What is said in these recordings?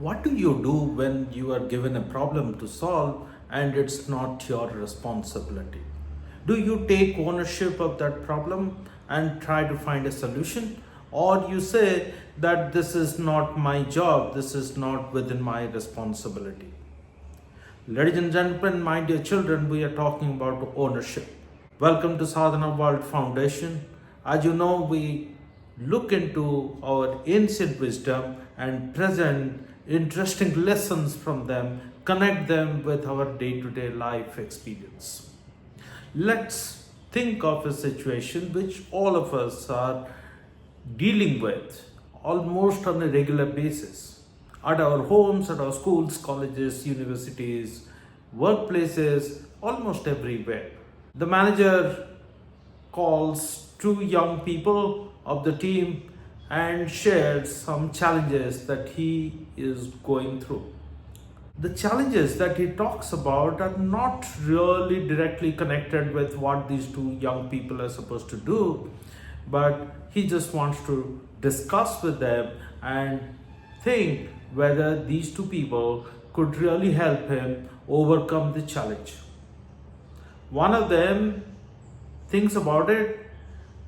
What do you do when you are given a problem to solve and it's not your responsibility? Do you take ownership of that problem and try to find a solution? Or you say that this is not my job, this is not within my responsibility? Ladies and gentlemen, my dear children, we are talking about ownership. Welcome to Sadhana World Foundation. As you know, we look into our ancient wisdom and present interesting lessons from them, connect them with our day to day life experience. Let's think of a situation which all of us are dealing with almost on a regular basis at our homes, at our schools, colleges, universities, workplaces, almost everywhere. The manager calls two young people of the team and shares some challenges that he is going through. The challenges that he talks about are not really directly connected with what these two young people are supposed to do, but he just wants to discuss with them and think whether these two people could really help him overcome the challenge. One of them thinks about it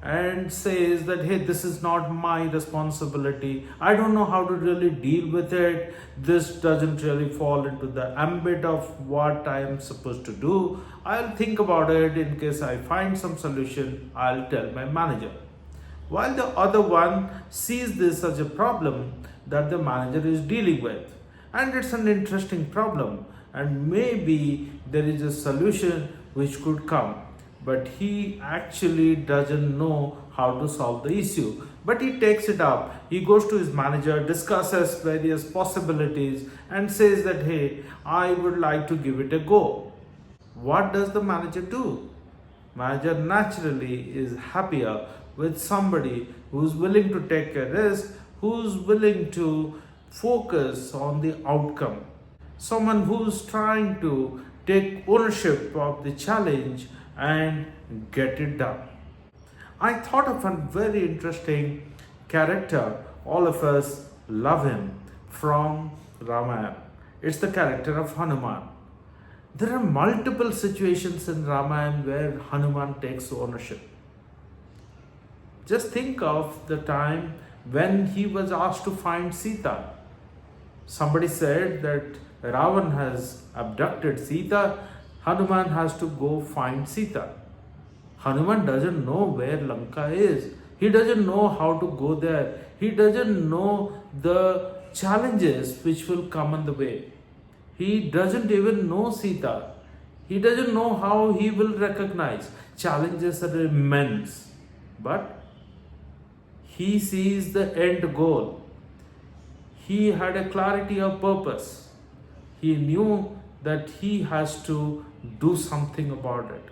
and says that, hey, this is not my responsibility. I don't know how to really deal with it. This doesn't really fall into the ambit of what I am supposed to do. I'll think about it. In case I find some solution, I'll tell my manager. While the other one sees this as a problem that the manager is dealing with. And it's an interesting problem. And maybe there is a solution which could come. But he actually doesn't know how to solve the issue. But he takes it up. He goes to his manager, discusses various possibilities, and says that, hey, I would like to give it a go. What does the manager do? Manager naturally is happier with somebody who's willing to take a risk, who's willing to focus on the outcome. Someone who's trying to take ownership of the challenge and get it done. I thought of a very interesting character. All of us love him from Ramayana. It's the character of Hanuman. There are multiple situations in Ramayana where Hanuman takes ownership. Just think of the time when he was asked to find Sita. Somebody said that Ravan has abducted Sita. Hanuman has to go find Sita. Hanuman doesn't know where Lanka is. He doesn't know how to go there. He doesn't know the challenges which will come on the way. He doesn't even know Sita. He doesn't know how he will recognize. Challenges are immense. But he sees the end goal. He had a clarity of purpose. He knew that he has to do something about it.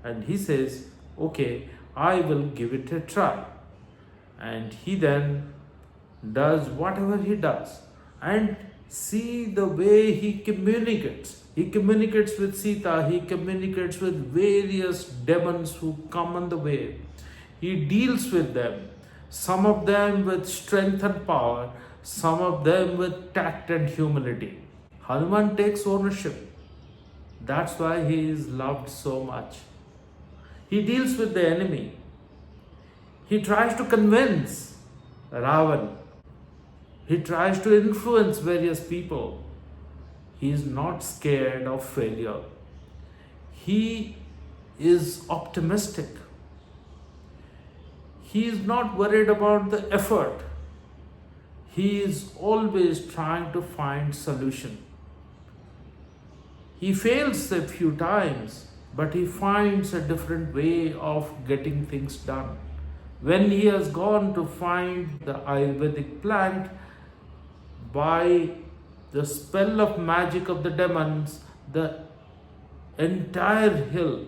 And he says, okay, I will give it a try. And he then does whatever he does. And see the way he communicates. He communicates with Sita. He communicates with various demons who come on the way. He deals with them. Some of them with strength and power. Some of them with tact and humility. Hanuman takes ownership. That's why he is loved so much. He deals with the enemy. He tries to convince Ravan. He tries to influence various people. He is not scared of failure. He is optimistic. He is not worried about the effort. He is always trying to find solution. He fails a few times, but he finds a different way of getting things done. When he has gone to find the Ayurvedic plant, by the spell of magic of the demons, the entire hill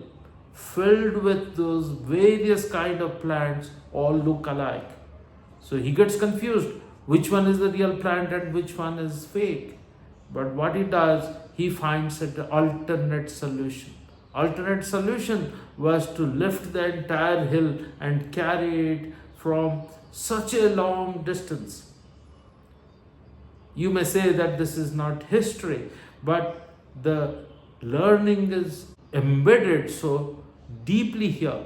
filled with those various kind of plants all look alike. So he gets confused. Which one is the real plant and which one is fake? But what he does, he finds an alternate solution. Alternate solution was to lift the entire hill and carry it from such a long distance. You may say that this is not history, but the learning is embedded so deeply here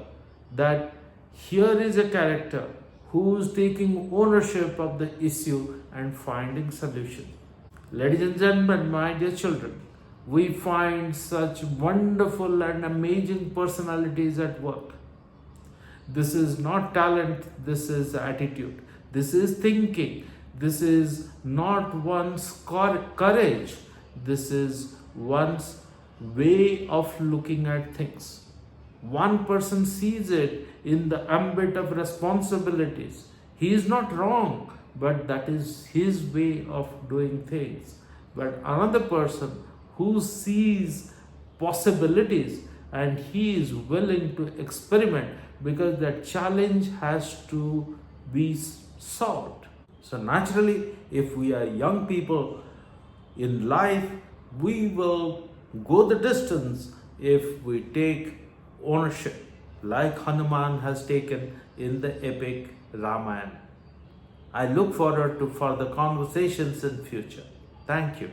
that here is a character who's taking ownership of the issue and finding solution. Ladies and gentlemen, my dear children, we find such wonderful and amazing personalities at work. This is not talent, this is attitude. This is thinking. This is not one's courage. This is one's way of looking at things. One person sees it in the ambit of responsibilities. He is not wrong, but that is his way of doing things. But another person who sees possibilities and he is willing to experiment because that challenge has to be solved. So naturally, if we are young people in life, we will go the distance if we take ownership like Hanuman has taken in the epic Ramayana. I look forward to further conversations in future. Thank you.